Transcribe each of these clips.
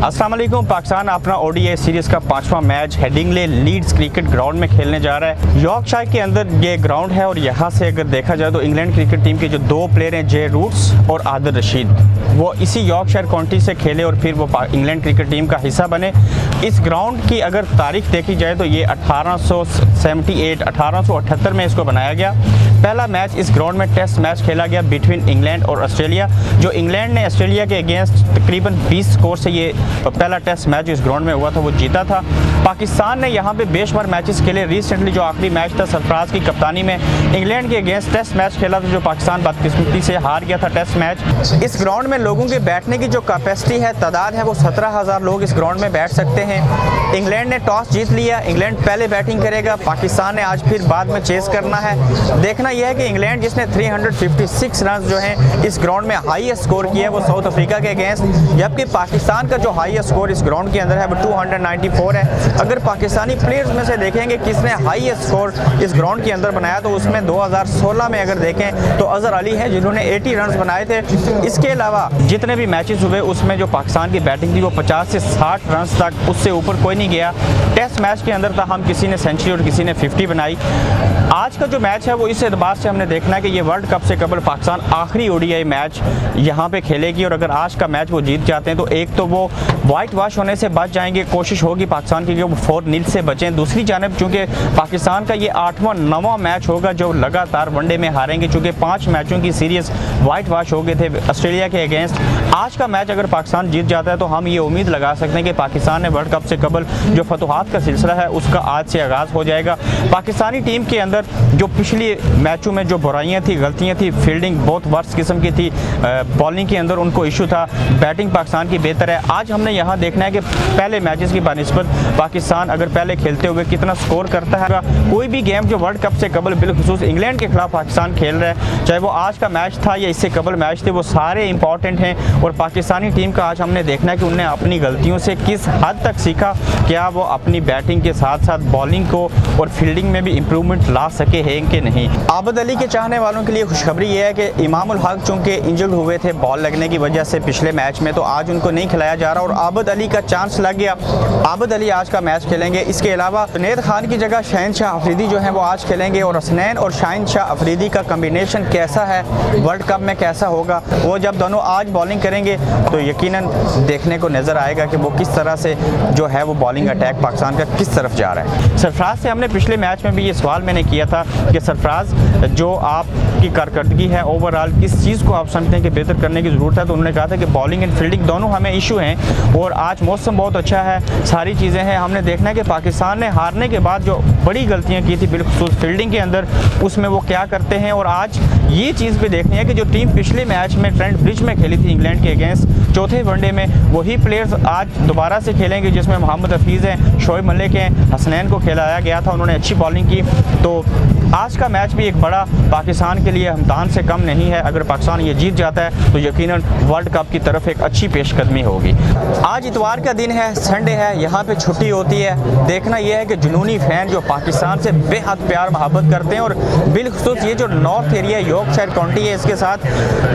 अस्सलाम वालेकुम। पाकिस्तान अपना ओडीआई सीरीज़ का 5वां match Headingley Leeds cricket ground में खेलने जा रहा है। यॉर्कशायर के अंदर ये ग्राउंड है और यहाँ से अगर देखा जाए तो इंग्लैंड क्रिकेट टीम के जो दो प्लेयर हैं जे रूट्स और आदिल रशीद, वो इसी यॉर्कशायर काउंटी से खेले और फिर वो इंग्लैंड क्रिकेट टीम का हिस्सा बने। इस ग्राउंड की अगर तारीख देखी जाए तो ये 1878 में इसको बनाया गया। पहला मैच इस ग्राउंड में टेस्ट मैच खेला गया बिटवीन इंग्लैंड और ऑस्ट्रेलिया, जो इंग्लैंड ने ऑस्ट्रेलिया के अगेंस्ट तकरीबन 20 स्कोर से ये पहला टेस्ट मैच इस ग्राउंड में हुआ था, वो जीता था। पाकिस्तान ने यहाँ पे बेशुमार मैचेस खेले। रिसेंटली जो आखिरी मैच था सरफराज की कप्तानी में इंग्लैंड के अगेंस्ट टेस्ट मैच खेला था, जो पाकिस्तान बदकिस्मती से हार गया था टेस्ट मैच। इस ग्राउंड में लोगों के बैठने की जो कैपेसिटी है, तादाद है, वो 17,000 लोग इस ग्राउंड में बैठ सकते हैं। इंग्लैंड ने टॉस जीत लिया, इंग्लैंड पहले बैटिंग करेगा, पाकिस्तान ने आज फिर बाद में चेस करना है। देखना यह है कि इंग्लैंड जिसने 356 रन जो हैं इस ग्राउंड में हाईएस्ट स्कोर किया है वो साउथ अफ्रीका के अगेंस्ट, जबकि पाकिस्तान का जो हाईएस्ट स्कोर इस ग्राउंड के अंदर है वो 294 है। अगर पाकिस्तानी प्लेयर्स में से देखेंगे किसने हाईएस्ट स्कोर इस ग्राउंड के अंदर बनाया तो उसमें 2016 में अगर देखें तो अजहर अली है जिन्होंने 80 रन बनाए थे। इसके अलावा जितने भी मैचेस हुए उसमें जो पाकिस्तान की बैटिंग थी वो 50 से 60 रन तक, उससे ऊपर कोई नहीं गया। टेस्ट मैच के अंदर था हम किसी ने सेंचुरी और किसी ने 50 बनाई। आज का जो मैच है वो इस एतबार से हमने देखना है कि ये वर्ल्ड कप से कबल पाकिस्तान आखिरी ओडीआई मैच यहाँ पे खेलेगी और अगर आज का मैच वो जीत जाते हैं तो एक तो वो वाइट वॉश होने से बच जाएंगे, कोशिश होगी पाकिस्तान की कि वो 4-0 से बचें। दूसरी जानब चूँकि पाकिस्तान का ये 8वां-9वां मैच होगा जो लगातार वनडे में हारेंगे, चूँकि 5 मैचों की सीरीज़ वाइट वॉश हो गए थे ऑस्ट्रेलिया के अगेंस्ट। आज का मैच अगर पाकिस्तान जीत जाता है तो हम ये उम्मीद लगा सकते हैं कि पाकिस्तान ने वर्ल्ड कप से कबल जो फतुहात का सिलसिला है उसका आज से आगाज़ हो जाएगा। पाकिस्तानी टीम के अंदर जो पिछले मैचों में जो बुराइयां थी, गलतियां थी, फील्डिंग बहुत वर्स्ट किस्म की थी, बॉलिंग के अंदर उनको इशू था, बैटिंग पाकिस्तान की बेहतर है। आज हमने यहाँ देखना है कि पहले मैचेस की बनिस्बत पाकिस्तान अगर पहले खेलते हुए कितना स्कोर करता है। कोई भी गेम जो वर्ल्ड कप से कबल बिलखुसूस इंग्लैंड के खिलाफ पाकिस्तान खेल रहा है, चाहे वो आज का मैच था या इससे कबल मैच थे, वो सारे इंपॉर्टेंट हैं और पाकिस्तानी टीम का आज हमने देखना है कि उन्हें अपनी गलतियों से किस हद तक सीखा, क्या वो अपनी बैटिंग के साथ साथ बॉलिंग को और फील्डिंग में भी इम्प्रूवमेंट ला सके हैं कि नहीं। आबिद अली के चाहने वालों के लिए खुशखबरी ये है कि इमामुल हक चूँकि इंजर्ड हुए थे बॉल लगने की वजह से पिछले मैच में, तो आज उनको नहीं खिलाया जा रहा और आबिद अली का चांस लग गया। आबिद अली आज का मैच खेलेंगे। इसके अलावा जुनैद खान की जगह शाहीन अफरीदी जो हैं वो आज खेलेंगे और हसनैन और शाहीन अफरीदी का कम्बिनेशन कैसा है, वर्ल्ड कप में कैसा होगा, वो जब दोनों आज बॉलिंग करेंगे तो यकीनन देखने को नज़र आएगा कि वो किस तरह से जो है वो बॉलिंग अटैक पाकिस्तान का किस तरफ जा रहा है। सरफराज से हमने पिछले मैच में भी ये सवाल मैंने किया था कि सरफराज जो आपकी कारकर्दगी है ओवरऑल किस चीज़ को आप समझते हैं कि बेहतर करने की ज़रूरत है, तो उन्होंने कहा था कि बॉलिंग एंड फील्डिंग दोनों हमें इशू हैं और आज मौसम बहुत अच्छा है, सारी चीज़ें हैं। हमने देखना है कि पाकिस्तान ने हारने के बाद जो बड़ी गलतियाँ की थी बिलखुसूस फील्डिंग के अंदर, उसमें वो क्या करते हैं। और आज ये चीज़ भी देखनी है कि जो टीम पिछले मैच में ट्रेंट ब्रिज में खेली थी इंग्लैंड के अगेंस्ट चौथे वनडे में, वही प्लेयर्स आज दोबारा से खेलेंगे जिसमें मोहम्मद हफीज़ हैं, शोएब मलिक हैं, हसनैन को खिलाया गया था, उन्होंने अच्छी बॉलिंग की। तो आज का मैच भी एक बड़ा पाकिस्तान के लिए हमदान से कम नहीं है। अगर पाकिस्तान ये जीत जाता है तो यकीनन वर्ल्ड कप की तरफ एक अच्छी पेशकदमी होगी। आज इतवार का दिन है, संडे है, यहाँ पे छुट्टी होती है। देखना यह है कि जुनूनी फ़ैन जो पाकिस्तान से बेहद प्यार मोहब्बत करते हैं और बिलखुसूस ये जो नॉर्थ एरिया यॉर्कशायर काउंटी है इसके साथ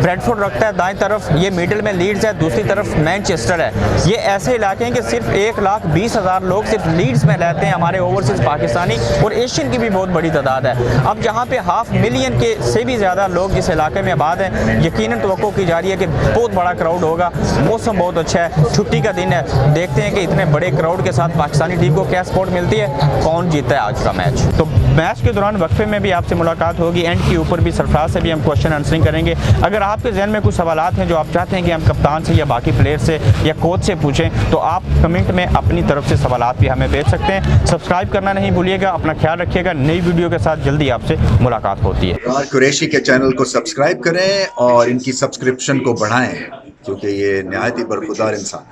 ब्रेडफोर्ड रखता है, दाएं तरफ ये मिडिल में लीड्स है, दूसरी तरफ मैनचेस्टर है। ये ऐसे इलाके हैं कि सिर्फ 1,20,000 लोग सिर्फ लीड्स में रहते हैं, हमारे ओवरसीज़ पाकिस्तानी और एशियन की भी बहुत बड़ी तादाद है। अब जहाँ पे 500,000 के से भी ज़्यादा लोग इस इलाके में आबाद हैं, यकीनन तवक्को की जा रही है कि बहुत बड़ा क्राउड होगा। मौसम बहुत अच्छा है, छुट्टी का दिन है, देखते हैं कि इतने बड़े क्राउड के साथ पाकिस्तानी टीम को क्या सपोर्ट मिलती है, कौन जीतता है आज का मैच। तो मैच के दौरान वक्फे में भी आपसे मुलाकात होगी, एंड के ऊपर भी सरफराज से भी हम क्वेश्चन आंसरिंग करेंगे। अगर आपके जहन में कुछ सवालात हैं जो आप चाहते हैं कि हम कप्तान से या बाकी प्लेयर से या कोच से पूछें तो आप कमेंट में अपनी तरफ से सवालात भी हमें भेज सकते हैं। सब्सक्राइब करना नहीं भूलिएगा, अपना ख्याल रखिएगा। नई वीडियो के साथ जल्दी आपसे मुलाकात होती है। अब्रार-कुरैशी के चैनल को सब्सक्राइब करें और इनकी सब्सक्रिप्शन को बढ़ाएं क्योंकि ये नहायत ही बरखुरदार इंसान है।